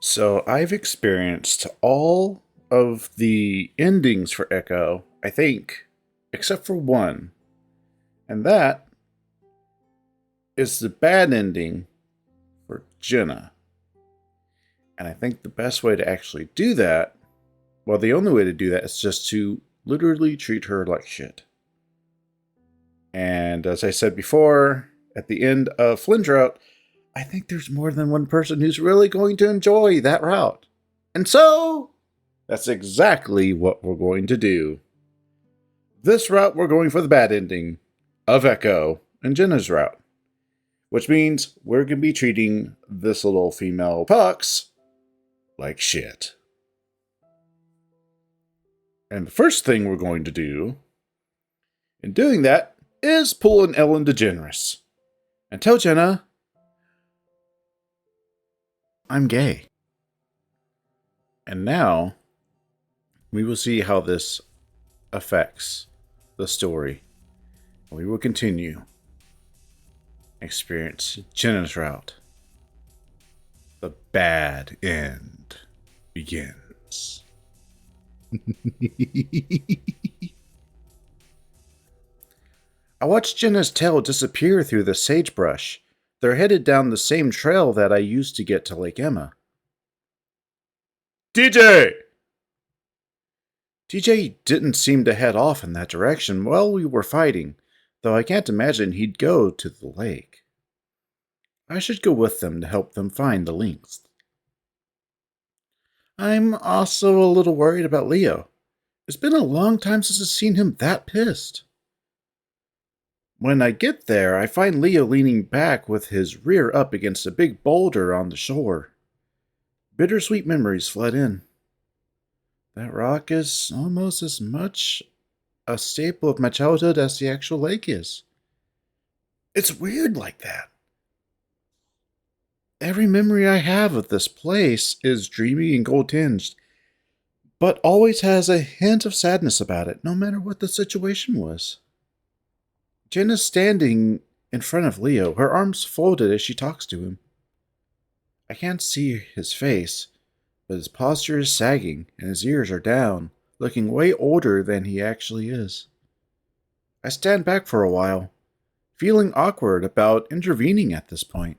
So I've experienced all of the endings for Echo, I think, except for one. And that is the bad ending for Jenna. And I think the best way to actually do that, well, the only way to do that is just to literally treat her like shit. And as I said before, at the end of Flynn's route, I think there's more than one person who's really going to enjoy that route. And so, that's exactly what we're going to do. This route, we're going for the bad ending of Echo and Jenna's route, which means we're going to be treating this little female pucks like shit. And the first thing we're going to do in doing that is pull an Ellen Degeneres and tell Jenna I'm gay. And now we will see how this affects the story. We will continue. Experience Jenna's route. The bad end begins. I watched Jenna's tail disappear through the sagebrush. They're headed down the same trail that I used to get to Lake Emma. TJ! TJ didn't seem to head off in that direction while we were fighting, though I can't imagine he'd go to the lake. I should go with them to help them find the lynx. I'm also a little worried about Leo. It's been a long time since I've seen him that pissed. When I get there, I find Leo leaning back with his rear up against a big boulder on the shore. Bittersweet memories flood in. That rock is almost as much a staple of my childhood as the actual lake is. It's weird like that. Every memory I have of this place is dreamy and gold-tinged, but always has a hint of sadness about it, no matter what the situation was. Jenna's standing in front of Leo, her arms folded as she talks to him. I can't see his face, but his posture is sagging and his ears are down, looking way older than he actually is. I stand back for a while, feeling awkward about intervening at this point.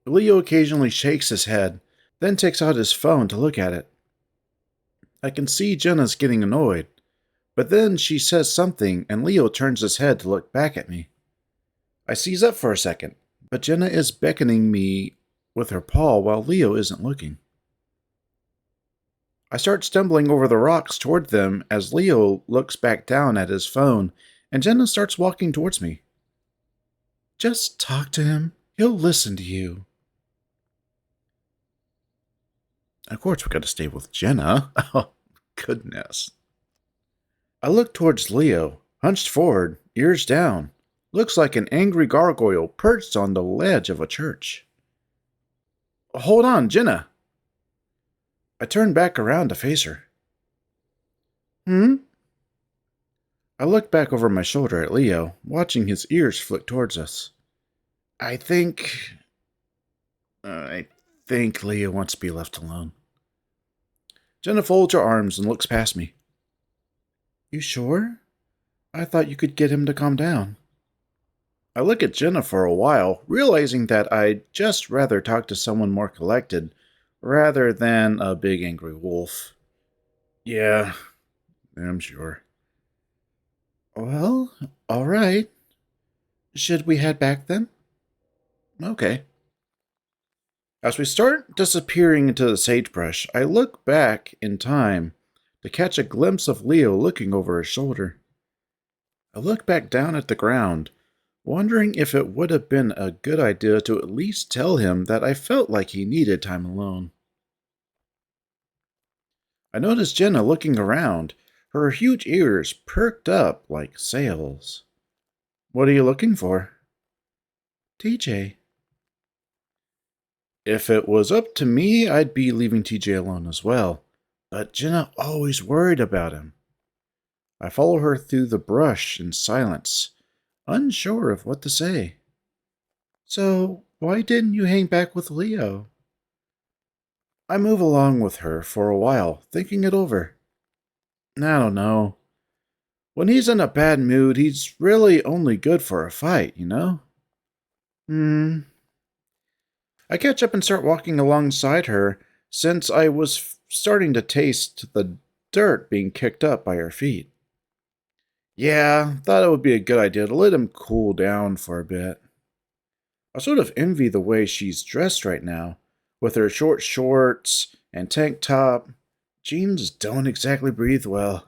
Leo occasionally shakes his head, then takes out his phone to look at it. I can see Jenna's getting annoyed, but then she says something and Leo turns his head to look back at me. I seize up for a second, but Jenna is beckoning me with her paw while Leo isn't looking. I start stumbling over the rocks toward them as Leo looks back down at his phone and Jenna starts walking towards me. Just talk to him. He'll listen to you. Of course, we gotta stay with Jenna. Oh, goodness. I look towards Leo, hunched forward, ears down. Looks like an angry gargoyle perched on the ledge of a church. Hold on, Jenna. I turn back around to face her. Hmm? I look back over my shoulder at Leo, watching his ears flick towards us. I think Leo wants to be left alone. Jenna folds her arms and looks past me. You sure? I thought you could get him to calm down. I look at Jenna for a while, realizing that I'd just rather talk to someone more collected, rather than a big angry wolf. Yeah, I'm sure. Well, all right. Should we head back then? Okay. As we start disappearing into the sagebrush, I look back in time to catch a glimpse of Leo looking over his shoulder. I look back down at the ground, wondering if it would have been a good idea to at least tell him that I felt like he needed time alone. I noticed Jenna looking around, her huge ears perked up like sails. What are you looking for? TJ. If it was up to me, I'd be leaving TJ alone as well, but Jenna always worried about him. I follow her through the brush in silence, unsure of what to say. So, why didn't you hang back with Leo? I move along with her for a while, thinking it over. I don't know. When he's in a bad mood, he's really only good for a fight, you know? Hmm. I catch up and start walking alongside her since I was starting to taste the dirt being kicked up by her feet. Yeah, thought it would be a good idea to let him cool down for a bit. I sort of envy the way she's dressed right now, with her short shorts and tank top. Jeans don't exactly breathe well.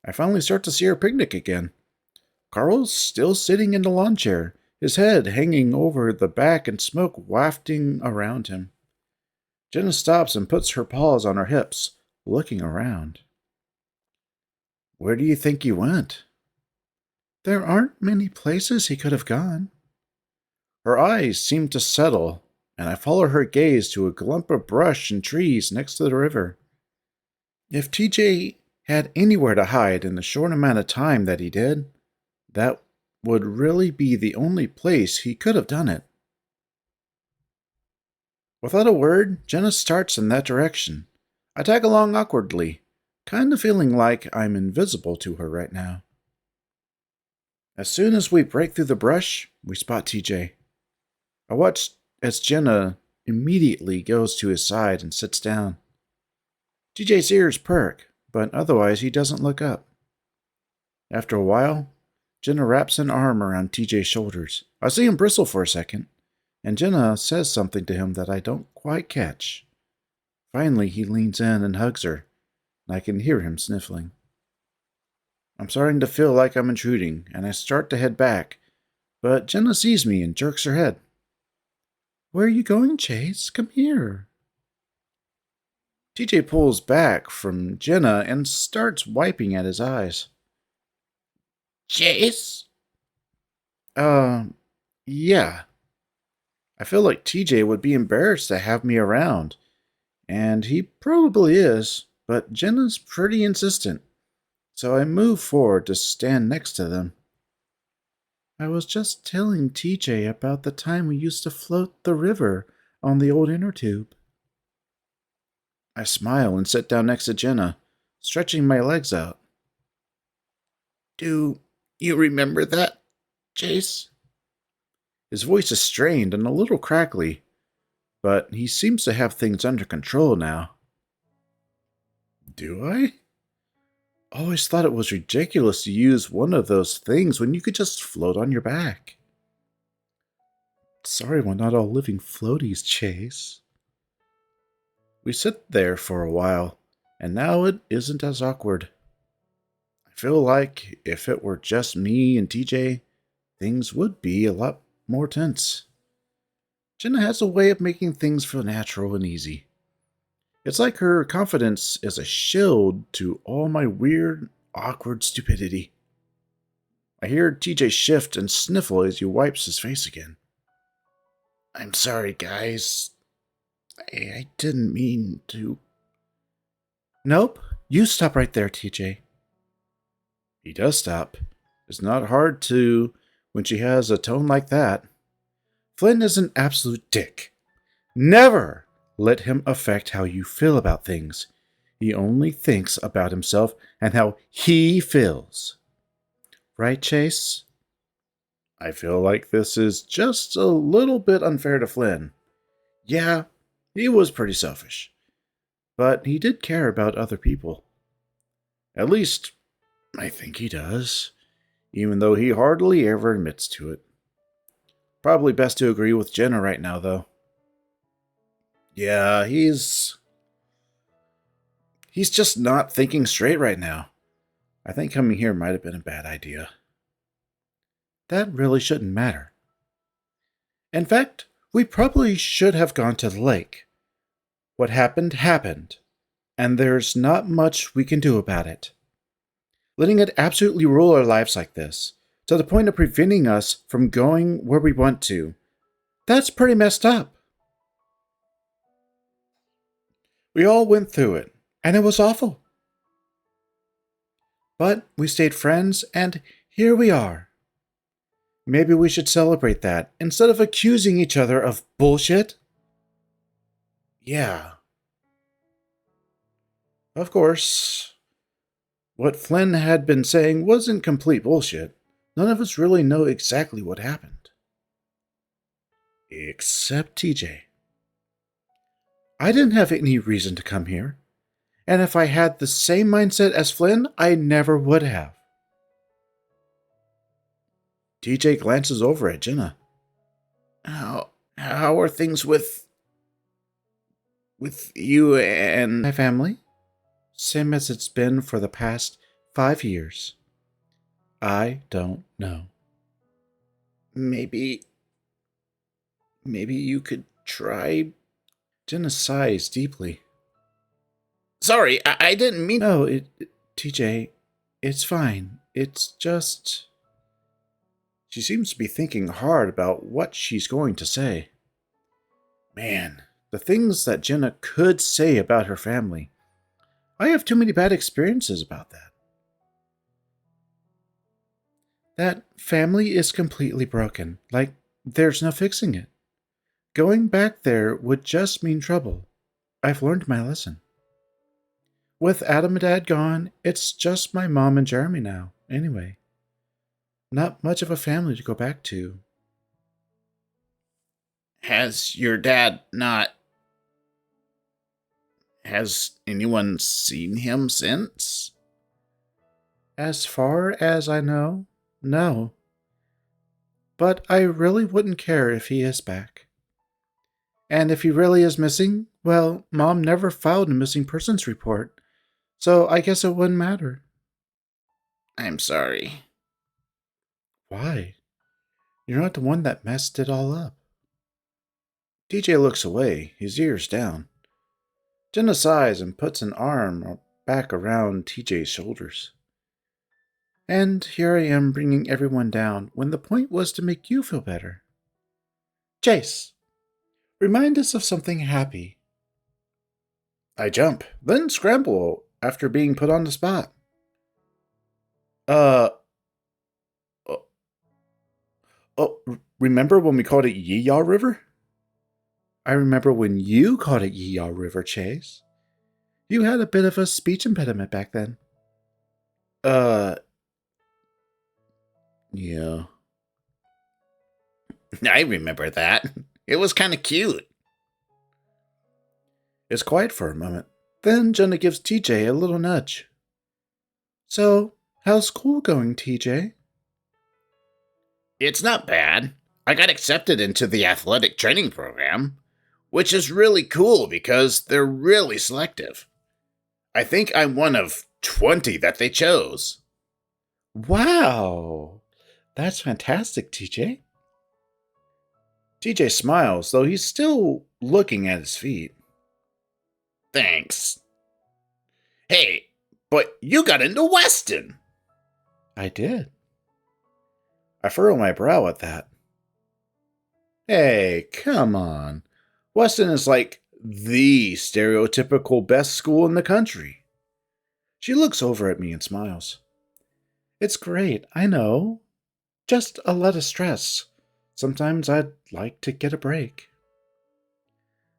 I finally start to see her picnic again. Carl's still sitting in the lawn chair, his head hanging over the back and smoke wafting around him. Jenna stops and puts her paws on her hips, looking around. Where do you think he went? There aren't many places he could have gone. Her eyes seem to settle, and I follow her gaze to a clump of brush and trees next to the river. If TJ had anywhere to hide in the short amount of time that he did, that would really be the only place he could have done it. Without a word, Jenna starts in that direction. I tag along awkwardly, kind of feeling like I'm invisible to her right now. As soon as we break through the brush, we spot TJ. I watch as Jenna immediately goes to his side and sits down. TJ's ears perk, but otherwise he doesn't look up. After a while, Jenna wraps an arm around TJ's shoulders. I see him bristle for a second, and Jenna says something to him that I don't quite catch. Finally, he leans in and hugs her, and I can hear him sniffling. I'm starting to feel like I'm intruding, and I start to head back, but Jenna sees me and jerks her head. Where are you going, Chase? Come here. TJ pulls back from Jenna and starts wiping at his eyes. Chase? Yeah. I feel like TJ would be embarrassed to have me around, and he probably is, but Jenna's pretty insistent, so I move forward to stand next to them. I was just telling TJ about the time we used to float the river on the old inner tube. I smile and sit down next to Jenna, stretching my legs out. Do you remember that, Chase? His voice is strained and a little crackly, but he seems to have things under control now. Do I? Always thought it was ridiculous to use one of those things when you could just float on your back. Sorry we're not all living floaties, Chase. We sit there for a while, and now it isn't as awkward. I feel like if it were just me and TJ, things would be a lot more tense. Jenna has a way of making things feel natural and easy. It's like her confidence is a shield to all my weird, awkward stupidity. I hear TJ shift and sniffle as he wipes his face again. I'm sorry, guys. I didn't mean to. Nope, you stop right there, TJ. He does stop. It's not hard to when she has a tone like that. Flynn is an absolute dick. Never let him affect how you feel about things. He only thinks about himself and how he feels. Right, Chase? I feel like this is just a little bit unfair to Flynn. Yeah, he was pretty selfish. But he did care about other people. At least, I think he does, even though he hardly ever admits to it. Probably best to agree with Jenna right now, though. Yeah, he's just not thinking straight right now. I think coming here might have been a bad idea. That really shouldn't matter. In fact, we probably should have gone to the lake. What happened, happened, and there's not much we can do about it. Letting it absolutely rule our lives like this, to the point of preventing us from going where we want to, that's pretty messed up. We all went through it, and it was awful. But we stayed friends, and here we are. Maybe we should celebrate that instead of accusing each other of bullshit. Yeah, Of course, what Flynn had been saying wasn't complete bullshit. None of us really know exactly what happened. Except TJ. I didn't have any reason to come here. And if I had the same mindset as Flynn, I never would have. TJ glances over at Jenna. How are things with you and my family? Same as it's been for the past 5 years. I don't know. Maybe you could try. Jenna sighs deeply. Sorry, I didn't mean. No, TJ, it's fine. It's just. She seems to be thinking hard about what she's going to say. Man, the things that Jenna could say about her family. I have too many bad experiences about that. That family is completely broken. Like, there's no fixing it. Going back there would just mean trouble. I've learned my lesson. With Adam and Dad gone, it's just my mom and Jeremy now, anyway. Not much of a family to go back to. Has your dad not... Has anyone seen him since? As far as I know, no. But I really wouldn't care if he is back. And if he really is missing, well, Mom never filed a missing persons report, so I guess it wouldn't matter. I'm sorry. Why? You're not the one that messed it all up. TJ looks away, his ears down. Jenna sighs and puts an arm back around TJ's shoulders. And here I am bringing everyone down when the point was to make you feel better. Chase, remind us of something happy. I jump, then scramble after being put on the spot. Remember when we called it Yeehaw River? I remember when you called it Yeehaw River, Chase. You had a bit of a speech impediment back then. Yeah. I remember that. It was kind of cute. It's quiet for a moment. Then Jenna gives TJ a little nudge. So, how's school going, TJ? It's not bad. I got accepted into the athletic training program, which is really cool because they're really selective. I think I'm one of 20 that they chose. Wow! That's fantastic, TJ. TJ smiles, though he's still looking at his feet. Thanks. Hey, but you got into Weston. I did. I furrow my brow at that. Hey, come on. Weston is like the stereotypical best school in the country. She looks over at me and smiles. It's great, I know. Just a lot of stress. Sometimes I'd like to get a break.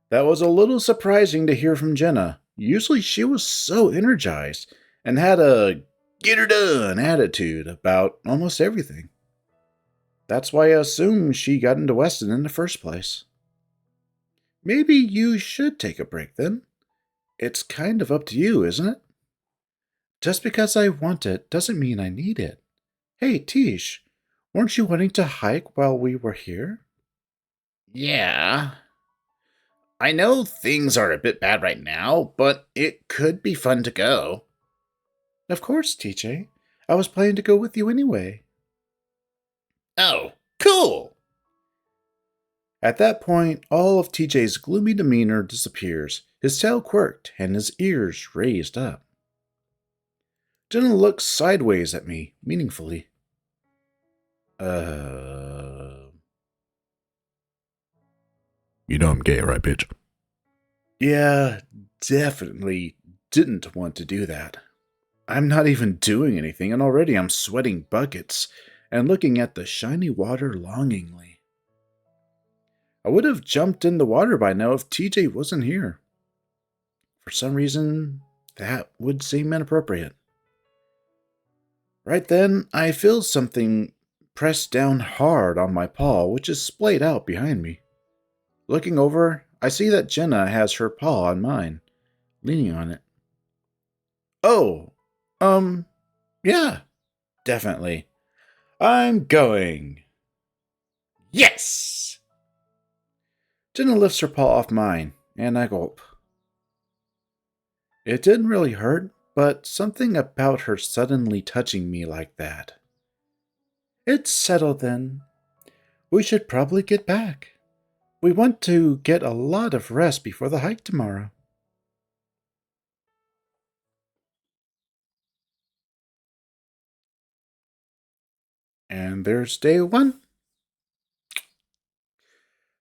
That was a little surprising to hear from Jenna. Usually she was so energized and had a get her done attitude about almost everything. That's why I assumed she got into Weston in the first place. Maybe you should take a break then. It's kind of up to you, isn't it? Just because I want it doesn't mean I need it. Hey, Tish, weren't you wanting to hike while we were here? Yeah. I know things are a bit bad right now, but it could be fun to go. Of course, TJ. I was planning to go with you anyway. Oh, cool! At that point, all of TJ's gloomy demeanor disappears, his tail quirked and his ears raised up. Jenna looks sideways at me, meaningfully. You know I'm gay, right, bitch? Yeah, definitely didn't want to do that. I'm not even doing anything, and already I'm sweating buckets and looking at the shiny water longingly. I would have jumped in the water by now if TJ wasn't here. For some reason, That would seem inappropriate. Right then, I feel something pressed down hard on my paw, which is splayed out behind me. Looking over, I see that Jenna has her paw on mine, leaning on it. Oh, yeah, definitely. I'm going. Yes! Jenna lifts her paw off mine, and I gulp. It didn't really hurt, but something about her suddenly touching me like that. It's settled then. We should probably get back. We want to get a lot of rest before the hike tomorrow. And there's day one.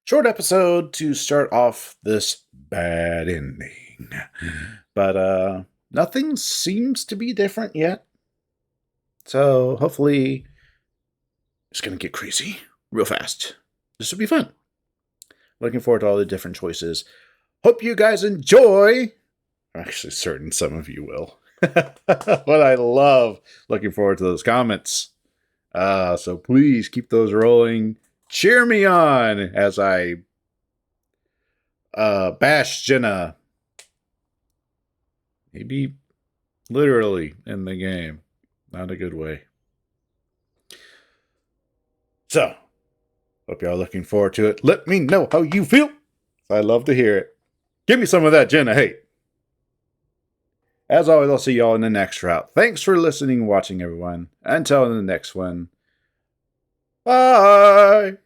Short episode to start off this bad ending. But nothing seems to be different yet. So hopefully it's going to get crazy real fast. This will be fun. Looking forward to all the different choices. Hope you guys enjoy. I'm actually certain some of you will. But I love looking forward to those comments. So please keep those rolling. Cheer me on as I bash Jenna. Maybe literally in the game. Not a good way. So, hope y'all looking forward to it. Let me know how you feel. I'd love to hear it. Give me some of that Jenna hate. As always, I'll see y'all in the next route. Thanks for listening and watching, everyone. Until the next one. Bye!